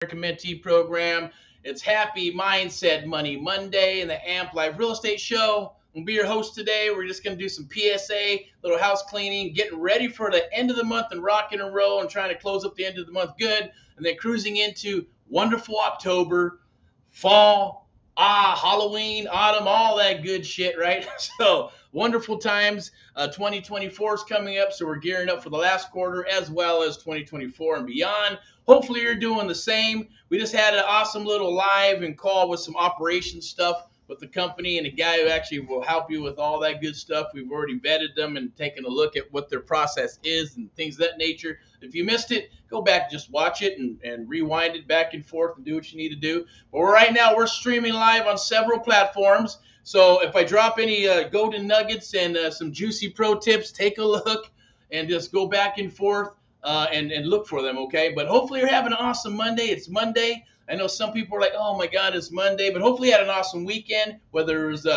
Mentee program. It's Happy Mindset Money Monday and the Amp Life Real Estate Show. I'm gonna be your host today. We're just gonna do some PSA, little house cleaning, getting ready for the end of the month and rocking and roll and trying to close up the end of the month good, and then cruising into wonderful October, fall, Halloween, autumn, all that good shit, right? So wonderful times. 2024 is coming up, so we're gearing up for the last quarter as well as 2024 and beyond. Hopefully you're doing the same. We just had an awesome little live and call with some operations stuff with the company and a guy who actually will help you with all that good stuff. We've already vetted them and taken a look at what their process is and things of that nature. If you missed it, go back, just watch it and rewind it back and forth and do what you need to do. But right now we're streaming live on several platforms. So if I drop any golden nuggets and some juicy pro tips, take a look and just go back and forth and look for them, okay? But hopefully you're having an awesome Monday. It's Monday. I know some people are like, oh my God, it's Monday. But hopefully you had an awesome weekend, whether it was,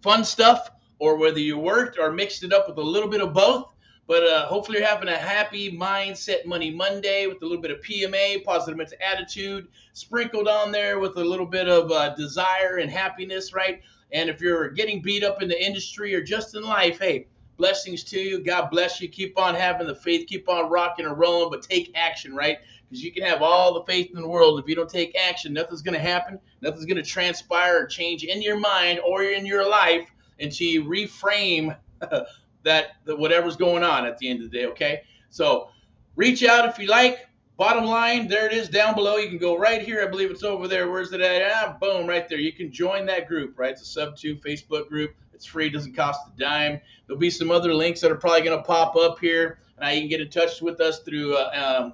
fun stuff or whether you worked or mixed it up with a little bit of both. But hopefully you're having a happy mindset money Monday with a little bit of PMA, positive mental attitude, sprinkled on there with a little bit of desire and happiness, right? And if you're getting beat up in the industry or just in life, hey, blessings to you. God bless you. Keep on having the faith. Keep on rocking and rolling, but take action, right? Because you can have all the faith in the world. If you don't take action, nothing's going to happen. Nothing's going to transpire or change in your mind or in your life until you reframe that whatever's going on at the end of the day, okay? So reach out if you like. Bottom line, there it is down below. You can go right here. I believe it's over there. Where's it at? Boom, right there. You can join that group, right? It's a Sub2 Facebook group. It's free. Doesn't cost a dime. There'll be some other links that are probably going to pop up here. And you can get in touch with us through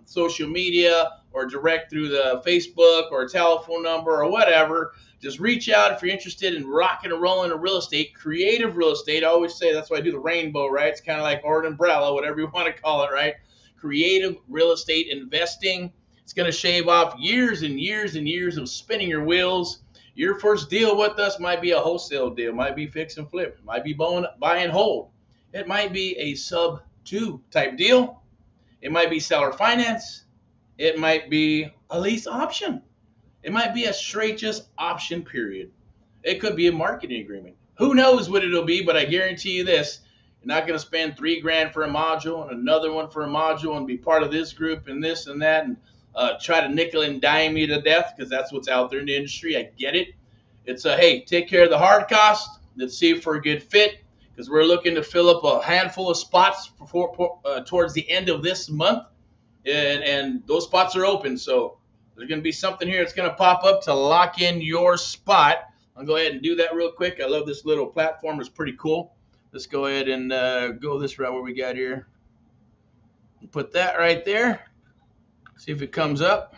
social media or direct through the Facebook or a telephone number or whatever. Just reach out if you're interested in rocking and rolling in real estate, creative real estate. I always say that's why I do the rainbow, right? It's kind of like or an umbrella, whatever you want to call it, right? Creative real estate investing. It's going to shave off years and years and years of spinning your wheels. Your first deal with us might be a wholesale deal, might be fix and flip, it might be buy and hold. It might be a sub-2 type deal. It might be seller finance. It might be a lease option. It might be a straight just option period. It could be a marketing agreement. Who knows what it'll be, but I guarantee you this. You're not going to spend $3,000 for a module and another one for a module and be part of this group and this and that and try to nickel and dime you to death because that's what's out there in the industry. I get it. It's hey, take care of the hard cost. Let's see if we're a good fit because we're looking to fill up a handful of spots towards the end of this month, and those spots are open. So there's going to be something here that's going to pop up to lock in your spot. I'll go ahead and do that real quick. I love this little platform. It's pretty cool. Let's go ahead and go this route where we got here. Put that right there. See if it comes up.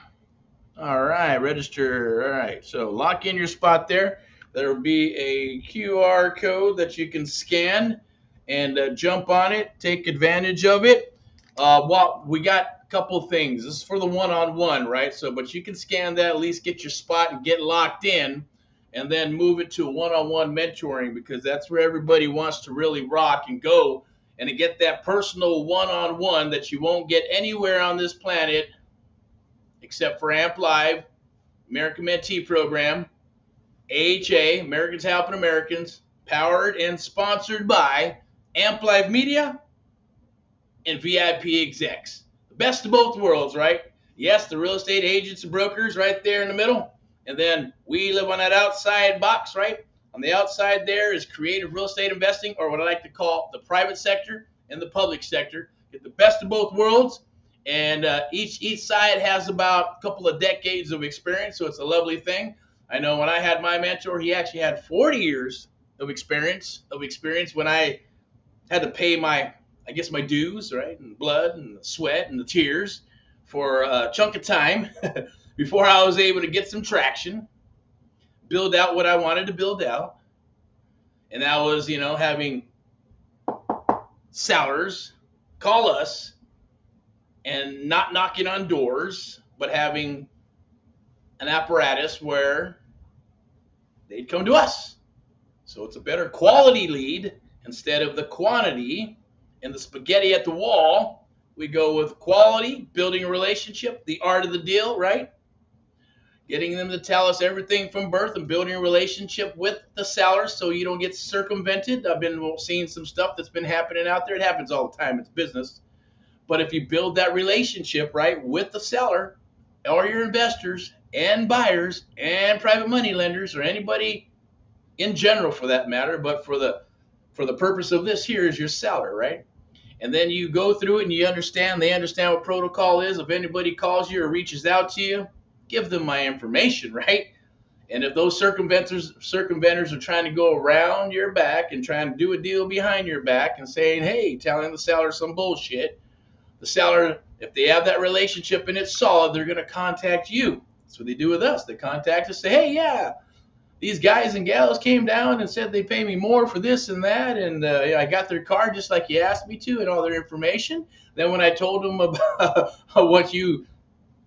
All right, register. All right, so lock in your spot there. There will be a QR code that you can scan and jump on it, take advantage of it. Well, we got a couple things. This is for the one-on-one, right? So, but you can scan that, at least get your spot and get locked in, and then move it to one-on-one mentoring because that's where everybody wants to really rock and go and to get that personal one-on-one that you won't get anywhere on this planet except for AMP Live, American Mentee Program, AHA, Americans Helping Americans, powered and sponsored by AMP Live Media and VIP Execs. The best of both worlds, right? Yes, the real estate agents and brokers right there in the middle. And then we live on that outside box, right? On the outside there is creative real estate investing, or what I like to call the private sector and the public sector. Get the best of both worlds. And each side has about a couple of decades of experience, so it's a lovely thing. I know when I had my mentor, he actually had 40 years of experience when I had to pay my dues, right? And blood and the sweat and the tears for a chunk of time before I was able to get some traction, build out what I wanted to build out. And that was, having sellers call us and not knocking on doors, but having an apparatus where they'd come to us. So it's a better quality lead instead of the quantity and the spaghetti at the wall. We go with quality, building a relationship, the art of the deal, right? getting them to tell us everything from birth and building a relationship with the seller so you don't get circumvented. I've been seeing some stuff that's been happening out there. It happens all the time. It's business. But if you build that relationship, right, with the seller or your investors and buyers and private money lenders or anybody in general for that matter, but for the purpose of this here is your seller, right? And then you go through it and you understand, they understand what protocol is. If anybody calls you or reaches out to you, give them my information, right? And if those circumventers are trying to go around your back and trying to do a deal behind your back and saying, hey, telling the seller some bullshit, the seller, if they have that relationship and it's solid, they're going to contact you. That's what they do with us. They contact us, say, hey, yeah, these guys and gals came down and said they pay me more for this and that, and I got their card just like you asked me to and all their information. Then when I told them about what you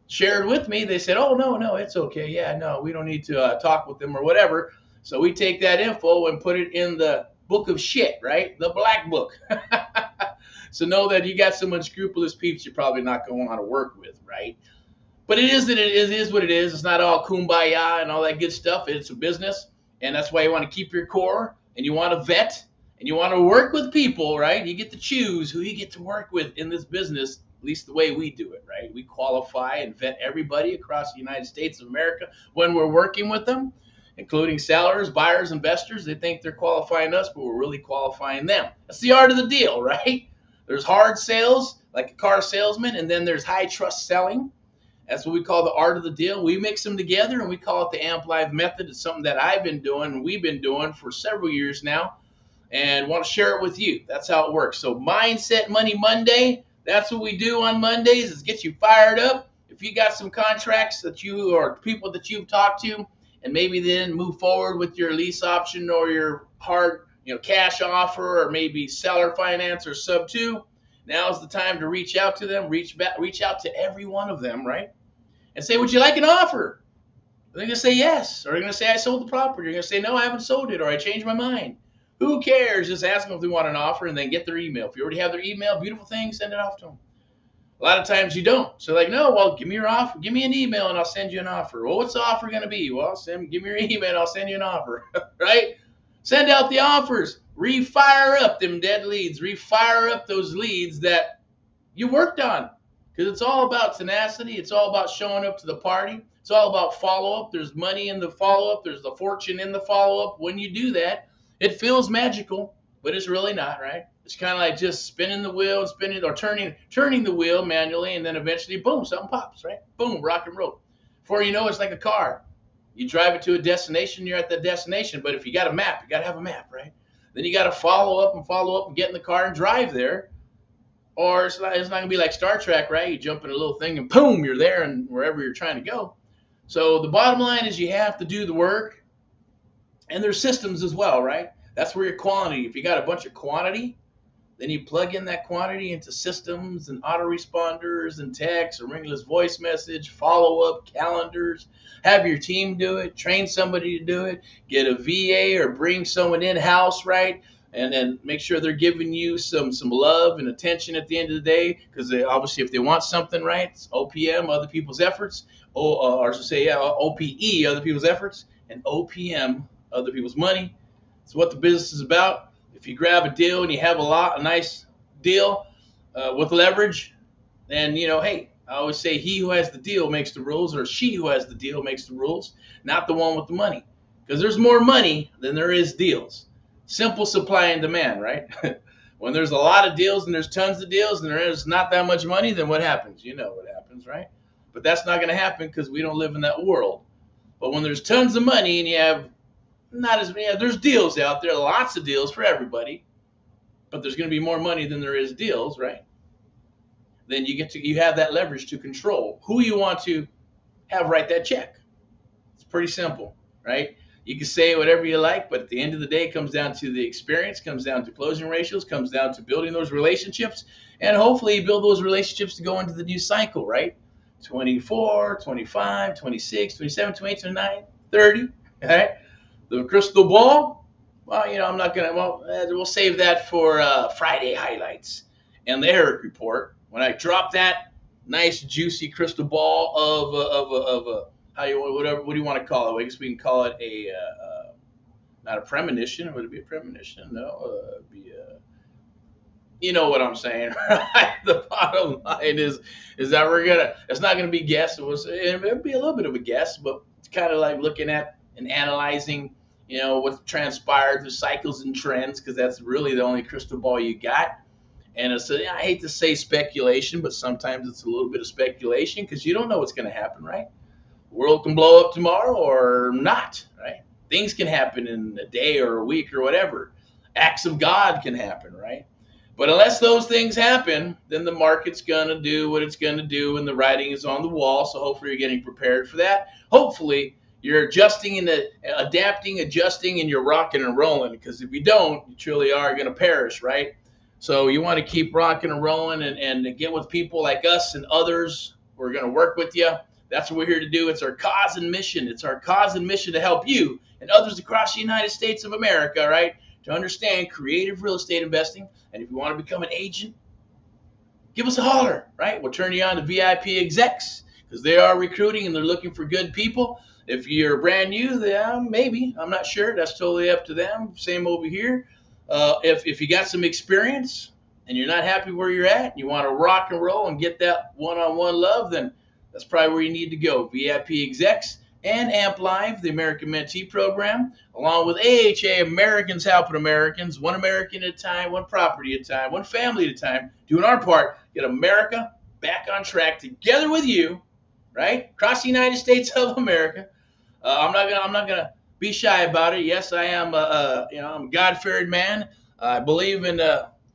shared with me, they said, oh, no, it's okay. Yeah, no, we don't need to talk with them or whatever. So we take that info and put it in the book of shit, right? The black book. So know that you got some unscrupulous peeps you're probably not going to want to work with, right? But it is what it is. It's not all kumbaya and all that good stuff. It's a business, and that's why you want to keep your core, and you want to vet, and you want to work with people, right? You get to choose who you get to work with in this business, at least the way we do it, right? We qualify and vet everybody across the United States of America when we're working with them, including sellers, buyers, investors. They think they're qualifying us, but we're really qualifying them. That's the art of the deal, right? There's hard sales, like a car salesman, and then there's high trust selling. That's what we call the art of the deal. We mix them together, and we call it the AMP Live method. It's something that I've been doing, and we've been doing for several years now, and want to share it with you. That's how it works. So Mindset Money Monday, that's what we do on Mondays, is get you fired up. If you got some contracts that you or people that you've talked to, and maybe then move forward with your lease option or your hard cash offer, or maybe seller finance or sub 2, now's the time to reach out to them, reach out to every one of them, right? And say, would you like an offer? They're going to say yes. Or they're going to say, I sold the property. You're going to say, no, I haven't sold it, or I changed my mind. Who cares? Just ask them if they want an offer and then get their email. If you already have their email, beautiful thing, send it off to them. A lot of times you don't. So like, no, well, give me your offer. Give me an email and I'll send you an offer. Well, what's the offer going to be? Well, give me your email and I'll send you an offer, right? Send out the offers. Refire up them dead leads. Refire up those leads that you worked on. Because it's all about tenacity. It's all about showing up to the party. It's all about follow-up. There's money in the follow-up. There's the fortune in the follow-up. When you do that, it feels magical, but it's really not, right? It's kind of like just spinning the wheel, turning the wheel manually, and then eventually, boom, something pops, right? Boom, rock and roll. Before you know, it's like a car. You drive it to a destination, you're at the destination. But if you got a map, you got to have a map, right? Then you got to follow up and get in the car and drive there. Or it's not going to be like Star Trek, right? You jump in a little thing and boom, you're there and wherever you're trying to go. So the bottom line is you have to do the work. And there's systems as well, right? That's where your quantity, if you got a bunch of quantity, then you plug in that quantity into systems and autoresponders and text or ringless voice message, follow-up, calendars, have your team do it, train somebody to do it, get a VA or bring someone in-house, right? And then make sure they're giving you some love and attention at the end of the day, because obviously if they want something, right, it's OPM, other people's efforts, OPE, other people's efforts, and OPM, other people's money. It's what the business is about. If you grab a deal and you have a nice deal with leverage, then, hey, I always say he who has the deal makes the rules, or she who has the deal makes the rules, not the one with the money. Because there's more money than there is deals. Simple supply and demand, right? When there's a lot of deals and there's tons of deals and there is not that much money, then what happens? You know what happens, right? But that's not going to happen because we don't live in that world. But when there's tons of money and you have not as many, there's deals out there, lots of deals for everybody, but there's going to be more money than there is deals, right? Then you have that leverage to control who you want to have write that check. It's pretty simple, right? You can say whatever you like, but at the end of the day, it comes down to the experience, comes down to closing ratios, comes down to building those relationships, and hopefully you build those relationships to go into the new cycle, right? 24, 25, 26, 27, 28, 29, 30, all right? The crystal ball, well, I'm not going to, we'll save that for Friday highlights and the Erick report. When I drop that nice, juicy crystal ball of how you whatever what do you want to call it? I guess we can call it a not a premonition. Would it be a premonition? No, it'd be you know what I'm saying, right? The bottom line is that it's not gonna be guess. It'll be a little bit of a guess, but it's kind of like looking at and analyzing, what's transpired, the cycles and trends, because that's really the only crystal ball you got. And I hate to say speculation, but sometimes it's a little bit of speculation because you don't know what's gonna happen, right? The world can blow up tomorrow or not, right? Things can happen in a day or a week or whatever. Acts of God can happen, right? But unless those things happen, then the market's going to do what it's going to do, and the writing is on the wall. So hopefully you're getting prepared for that. Hopefully you're adjusting and adapting, adjusting, and you're rocking and rolling, because if you don't, you truly are going to perish, right? So you want to keep rocking and rolling and get with people like us and others who are going to work with you. That's what we're here to do. It's our cause and mission. It's our cause and mission to help you and others across the United States of America, right, to understand creative real estate investing. And if you want to become an agent, give us a holler, right? We'll turn you on to VIP execs, because they are recruiting and they're looking for good people. If you're brand new, then maybe. I'm not sure. That's totally up to them. Same over here. If you got some experience and you're not happy where you're at and you want to rock and roll and get that one-on-one love, then that's probably where you need to go. VIP execs and AMP Live, the American Mentee Program, along with AHA, Americans Helping Americans, one American at a time, one property at a time, one family at a time, doing our part, get America back on track together with you, right? Across the United States of America. I'm not gonna be shy about it. Yes, I am. I'm a God-fearing man. I believe in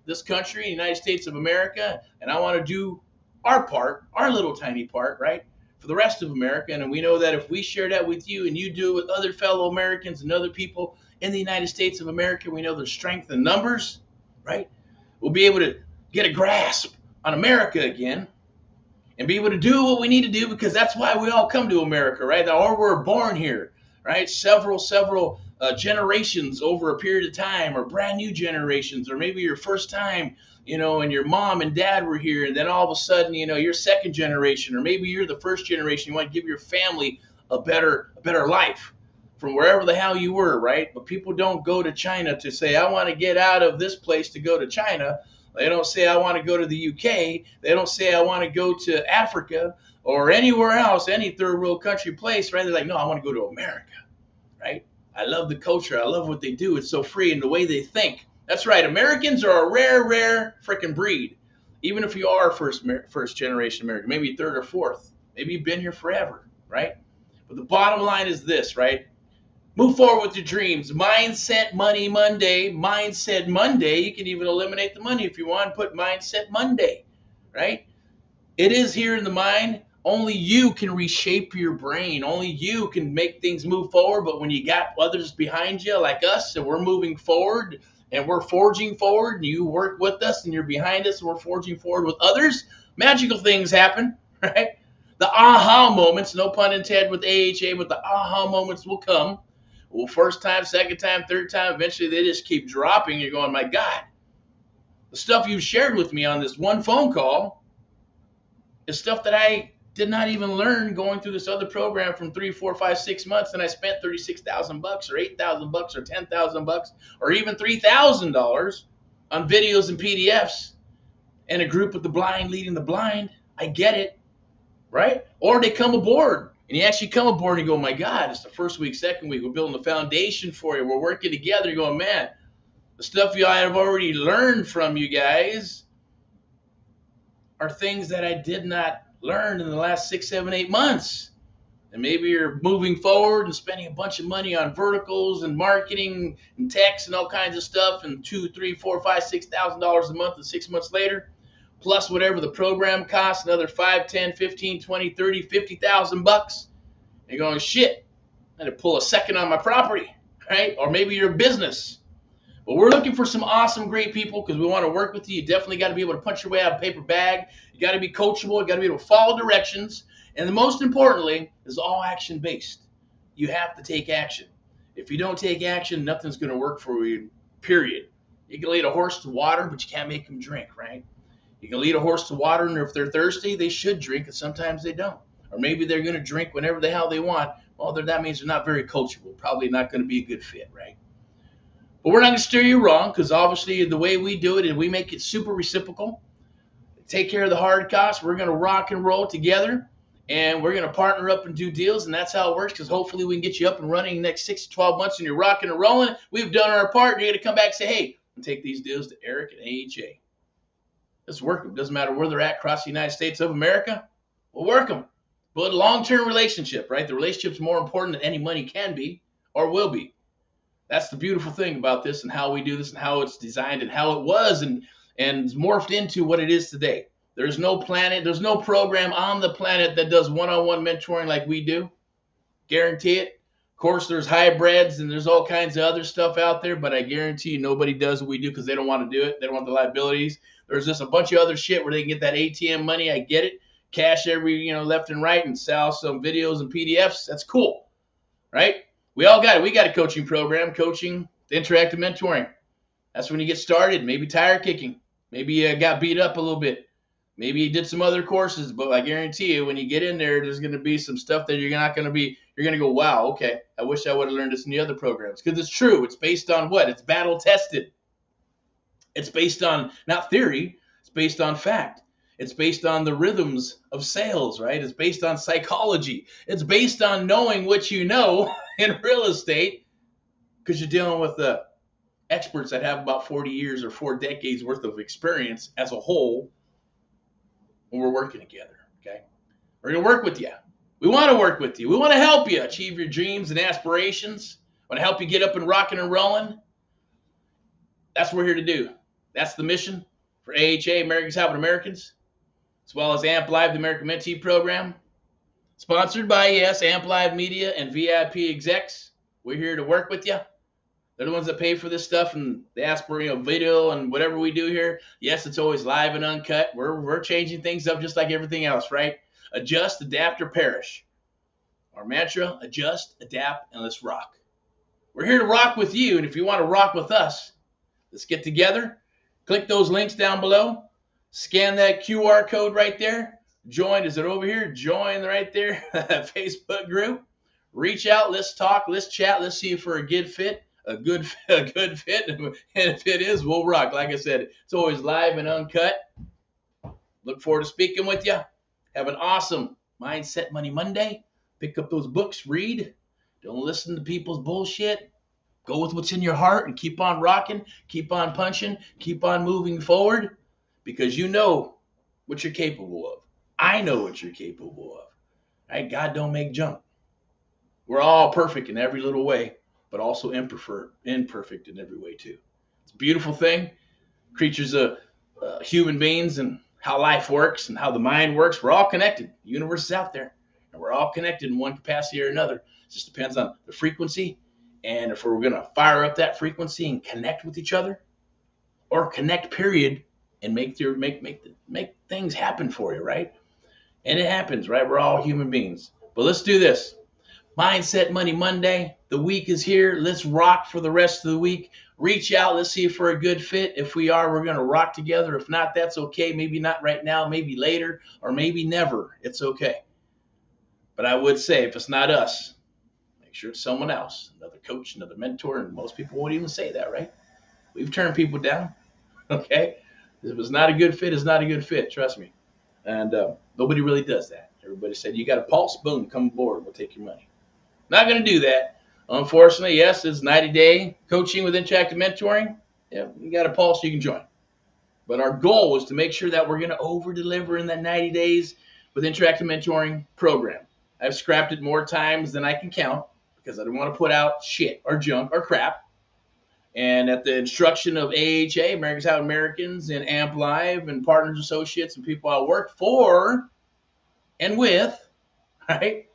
this country, the United States of America, and I want to do our part, our little tiny part, right, for the rest of America. And we know that if we share that with you and you do it with other fellow Americans and other people in the United States of America, we know there's strength in numbers, right? We'll be able to get a grasp on America again and be able to do what we need to do, because that's why we all come to America, right? Or we're born here, right? Several generations over a period of time, or brand new generations, or maybe your first time, and your mom and dad were here, and then all of a sudden, you're second generation, or maybe you're the first generation. You want to give your family a better life from wherever the hell you were, right? But people don't go to China to say, I want to get out of this place to go to China. They don't say, I want to go to the UK. They don't say, I want to go to Africa or anywhere else, any third world country place, right? They're like, no, I want to go to America, right? I love the culture. I love what they do. It's so free, and the way they think. That's right. Americans are a rare freaking breed. Even if you are first generation American, maybe third or fourth, maybe you've been here forever, right? But the bottom line is this, right? Move forward with your dreams. Mindset Money Monday. Mindset Monday. You can even eliminate the money if you want. Put Mindset Monday, right? It is here in the mind. Only you can reshape your brain. Only you can make things move forward. But when you got others behind you like us, and we're moving forward and we're forging forward, and you work with us and you're behind us and we're forging forward with others, magical things happen, right? The aha moments, no pun intended with AHA, but the aha moments will come. Well, first time, second time, third time, eventually they just keep dropping. You're going, my God, the stuff you shared with me on this one phone call is stuff that I did not even learn going through this other program from 3, 4, 5, 6 months, and I spent $36,000 or $8,000 or $10,000 or even $3,000 on videos and PDFs and a group with the blind leading the blind. I get it, right? Or they come aboard, and you actually come aboard and you go, my God, it's the first week, second week, we're building the foundation for you. We're working together. You're going, man, the stuff I have already learned from you guys are things that I did not learn in the last 6, 7, 8 months. And maybe you're moving forward and spending a bunch of money on verticals and marketing and text and all kinds of stuff, and $2, $3, $4, $5, $6,000 a month, and 6 months later, plus whatever the program costs, another 5, 10, 15, 20, 30, $50,000. You're going, shit, I had to pull a second on my property, right? Or maybe you're a business. But we're looking for some awesome, great people, because we want to work with you. You definitely got to be able to punch your way out of a paper bag. You got to be coachable. You got to be able to follow directions. And the most importantly is all action-based. You have to take action. If you don't take action, nothing's going to work for you, period. You can lead a horse to water, but you can't make them drink, right? You can lead a horse to water, and if they're thirsty, they should drink, and sometimes they don't. or maybe they're going to drink whenever the hell they want. Well, that means they're not very coachable. Probably not going to be a good fit, right? But we're not going to steer you wrong, because obviously the way we do it is we make it super reciprocal. Take care of the hard costs. We're going to rock and roll together, and we're going to partner up and do deals, and that's how it works, because hopefully we can get you up and running in the next 6 to 12 months, and you're rocking and rolling. We've done our part, and you're going to come back and say, hey, and take these deals to Erick and AHA. Let's work them. Doesn't matter where they're at across the United States of America. We'll work them. Build a long-term relationship, right? The relationship's more important than any money can be or will be. That's the beautiful thing about this and how we do this and how it's designed and how it was and morphed into what it is today. There's no planet, there's no program on the planet that does one-on-one mentoring like we do. Guarantee it. Of course, there's hybrids and there's all kinds of other stuff out there, but I guarantee you nobody does what we do because they don't want to do it. They don't want the liabilities. There's just a bunch of other shit where they can get that ATM money. I get it. Cash every, left and right and sell some videos and PDFs. That's cool, right? We all got it. We got a coaching program, coaching, interactive mentoring. That's when you get started. Maybe tire kicking. Maybe you got beat up a little bit. Maybe you did some other courses, but I guarantee you when you get in there, there's going to be some stuff that you're going to go, wow, okay, I wish I would have learned this in the other programs. Because it's true. It's based on what? It's battle tested. It's based on not theory. It's based on fact. It's based on the rhythms of sales, right? It's based on psychology. It's based on knowing what you know in real estate, because you're dealing with the experts that have about 40 years or 4 decades worth of experience as a whole when we're working together, okay? We're going to work with you. We want to work with you. We want to help you achieve your dreams and aspirations. We want to help you get up and rocking and rolling. That's what we're here to do. That's the mission for AHA, Americans Helping Americans, as well as AMP Live, the American Mentee Program. Sponsored by, yes, AMP Live Media and VIP Execs. We're here to work with you. They're the ones that pay for this stuff, and they ask for video and whatever we do here. Yes, it's always live and uncut. We're changing things up just like everything else, right? Adjust, adapt, or perish. Our mantra, adjust, adapt, and let's rock. We're here to rock with you, and if you want to rock with us, let's get together. Click those links down below. Scan that QR code right there. Join, is it over here? Join right there, Facebook group. Reach out, let's talk, let's chat, let's see if we're a good fit. A good fit, and if it is, we'll rock. Like I said, it's always live and uncut. Look forward to speaking with you. Have an awesome Mindset Money Monday. Pick up those books, read. Don't listen to people's bullshit. Go with what's in your heart and keep on rocking, keep on punching, keep on moving forward, because you know what you're capable of. I know what you're capable of. Right? God don't make junk. We're all perfect in every little way, but also imperfect in every way too. It's a beautiful thing. Creatures of human beings and how life works and how the mind works. We're all connected. The universe is out there, and we're all connected in one capacity or another. It just depends on the frequency, and if we're going to fire up that frequency and connect with each other, or connect period, and make things happen for you, right? And it happens, right? We're all human beings. But let's do this. Mindset Money Monday. The week is here. Let's rock for the rest of the week. Reach out. Let's see if we're a good fit. If we are, we're going to rock together. If not, that's okay. Maybe not right now, maybe later, or maybe never. It's okay. But I would say if it's not us, make sure it's someone else, another coach, another mentor, and most people won't even say that, right? We've turned people down, okay? If it's not a good fit, it's not a good fit, trust me. And nobody really does that. Everybody said, you got a pulse, boom, come aboard, we'll take your money. Not going to do that. Unfortunately, yes, it's 90-day coaching with interactive mentoring. Yeah, you got a pulse, you can join. But our goal is to make sure that we're going to over-deliver in that 90 days with interactive mentoring program. I've scrapped it more times than I can count because I don't want to put out shit or junk or crap. And at the instruction of AHA, Americans Helping Americans, and AMP Live, and partners, associates, and people I work for and with, right?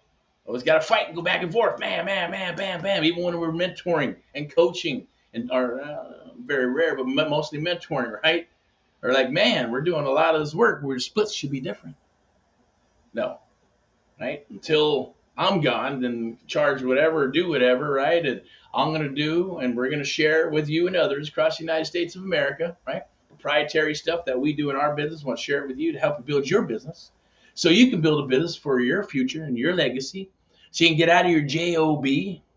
Always got to fight and go back and forth, bam, bam, even when we're mentoring and coaching, and are very rare, but mostly mentoring, right? Or like, man, we're doing a lot of this work. Where the splits should be different. No, right? Until I'm gone, then charge whatever, do whatever, right? And I'm going to do, and we're going to share with you and others across the United States of America, right? Proprietary stuff that we do in our business. I want to share it with you to help you build your business. so you can build a business for your future and your legacy. So you can get out of your job,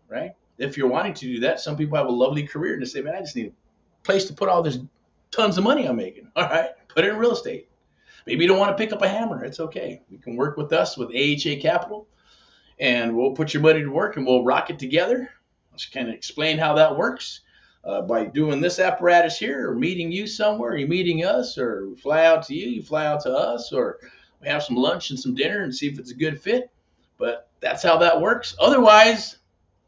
right? If you're wanting to do that, some people have a lovely career and they say, man, I just need a place to put all this tons of money I'm making. All right, put it in real estate. Maybe you don't want to pick up a hammer. It's okay. You can work with us with AHA Capital, and we'll put your money to work and we'll rock it together. Just kind of explain how that works by doing this apparatus here, or meeting you somewhere, you meeting us, or we fly out to you, you fly out to us, or we have some lunch and some dinner and see if it's a good fit. But that's how that works. Otherwise,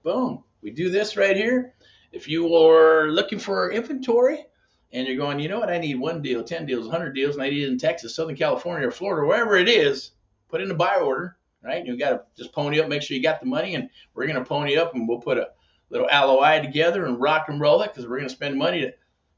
boom, we do this right here. If you are looking for inventory and you're going, you know what, I need 1 deal, 10 deals, 100 deals, and I need it in Texas, Southern California, or Florida, wherever it is, put in a buy order, right? You got to just pony up, make sure you got the money, and we're going to pony up, and we'll put a little LOI together and rock and roll it, because we're going to spend money to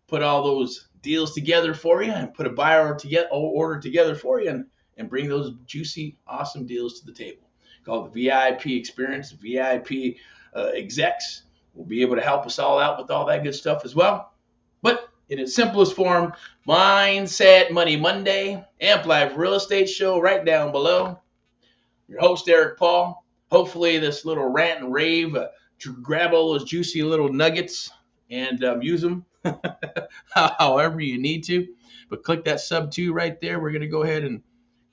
put all those deals together for you and put a buy order together for you, and bring those juicy, awesome deals to the table. Called the VIP experience, VIP execs will be able to help us all out with all that good stuff as well. But in its simplest form, Mindset Money Monday, Amp Life Real Estate Show right down below. Your host, Eric Paul. Hopefully this little rant and rave, grab all those juicy little nuggets and use them however you need to. But click that sub 2 right there. We're going to go ahead and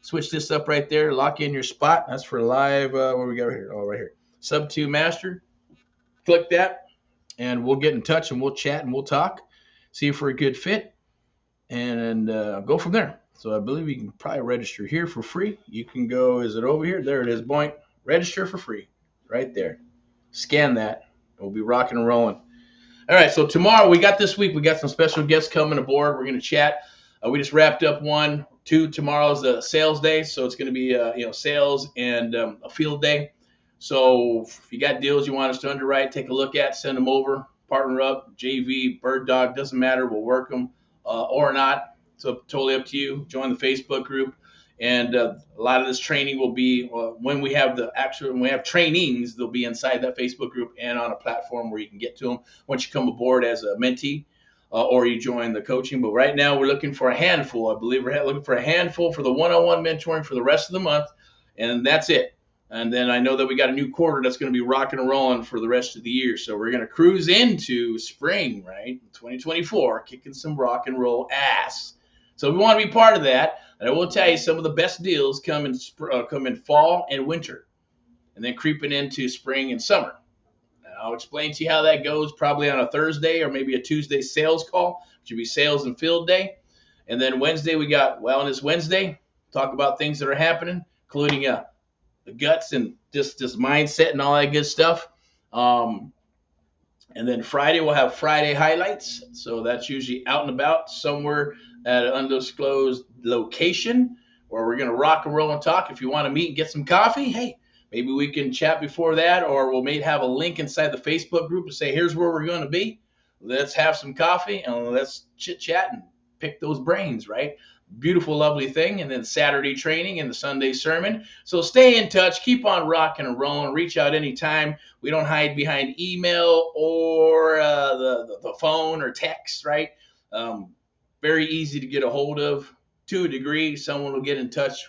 switch this up right there. Lock in your spot. That's for live. Where we got right here? Oh, right here. Sub 2 master. Click that, and we'll get in touch, and we'll chat, and we'll talk, see if we're a good fit, and go from there. So I believe you can probably register here for free. You can go, is it over here? There it is, boy. Register for free right there. Scan that. We'll be rocking and rolling. All right, so tomorrow, we got some special guests coming aboard. We're going to chat. We just wrapped up 1, 2. Tomorrow's the sales day, so it's going to be sales and a field day. So if you got deals you want us to underwrite, take a look at, send them over, partner up, JV, Bird Dog, doesn't matter. We'll work them or not. So totally up to you. Join the Facebook group. And a lot of this training will be when we have trainings, they'll be inside that Facebook group and on a platform where you can get to them once you come aboard as a mentee or you join the coaching. But right now we're looking for a handful. I believe we're looking for a handful for the one-on-one mentoring for the rest of the month. And that's it. And then I know that we got a new quarter that's going to be rocking and rolling for the rest of the year. So we're going to cruise into spring, right? 2024, kicking some rock and roll ass. So we want to be part of that. And I will tell you, some of the best deals come in fall and winter, and then creeping into spring and summer. And I'll explain to you how that goes probably on a Thursday or maybe a Tuesday sales call, which would be sales and field day. And then Wednesday, we got Wellness Wednesday. Talk about things that are happening, including the guts and just mindset and all that good stuff. And then Friday, we'll have Friday highlights. So that's usually out and about somewhere at an undisclosed location where we're going to rock and roll and talk. If you want to meet and get some coffee, hey, maybe we can chat before that, or we'll maybe have a link inside the Facebook group and say, here's where we're going to be. Let's have some coffee and let's chit chat and pick those brains, right? Beautiful, lovely thing. And then Saturday training and the Sunday sermon. So stay in touch. Keep on rocking and rolling. Reach out anytime. We don't hide behind email or the phone or text, right? Very easy to get a hold of to a degree. Someone will get in touch.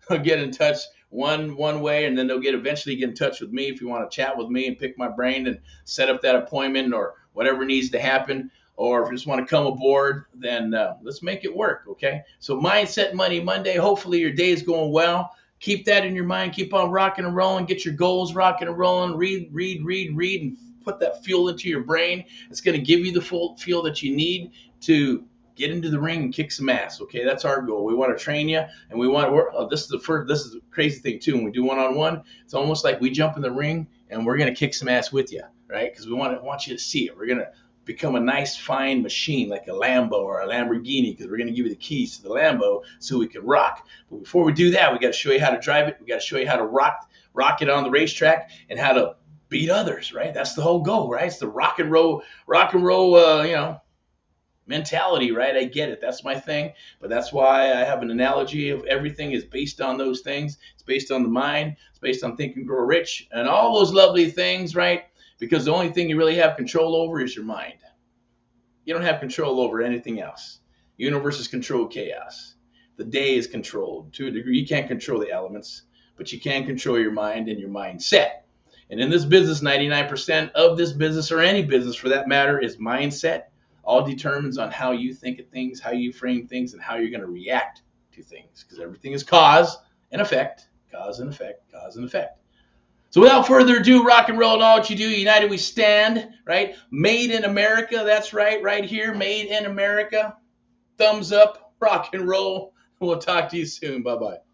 They'll get in touch one way, and then they'll eventually get in touch with me if you want to chat with me and pick my brain and set up that appointment or whatever needs to happen. Or if you just want to come aboard, then let's make it work, okay? So Mindset Money Monday. Hopefully your day is going well. Keep that in your mind. Keep on rocking and rolling. Get your goals rocking and rolling. Read, and put that fuel into your brain. It's going to give you the full fuel that you need to get into the ring and kick some ass, okay? That's our goal. We want to train you, and we want to this is the crazy thing, too. When we do one-on-one, it's almost like we jump in the ring, and we're going to kick some ass with you, right? Because we want you to see it. We're going to become a nice, fine machine like a Lambo or a Lamborghini, because we're going to give you the keys to the Lambo so we can rock. But before we do that, we got to show you how to drive it. We got to show you how to rock it on the racetrack and how to beat others, right? That's the whole goal, right? It's the rock and roll, mentality, right? I get it. That's my thing. But that's why I have an analogy of everything is based on those things. It's based on the mind. It's based on Think and Grow Rich and all those lovely things, right? Because the only thing you really have control over is your mind. You don't have control over anything else. The universe is controlled chaos. The day is controlled to a degree. You can't control the elements, but you can control your mind and your mindset. And in this business, 99% of this business, or any business for that matter, is mindset. All determines on how you think of things, how you frame things, and how you're going to react to things. Because everything is cause and effect, cause and effect, cause and effect. So without further ado, rock and roll and all what you do, united we stand, right? Made in America, that's right here, made in America. Thumbs up, rock and roll. We'll talk to you soon. Bye-bye.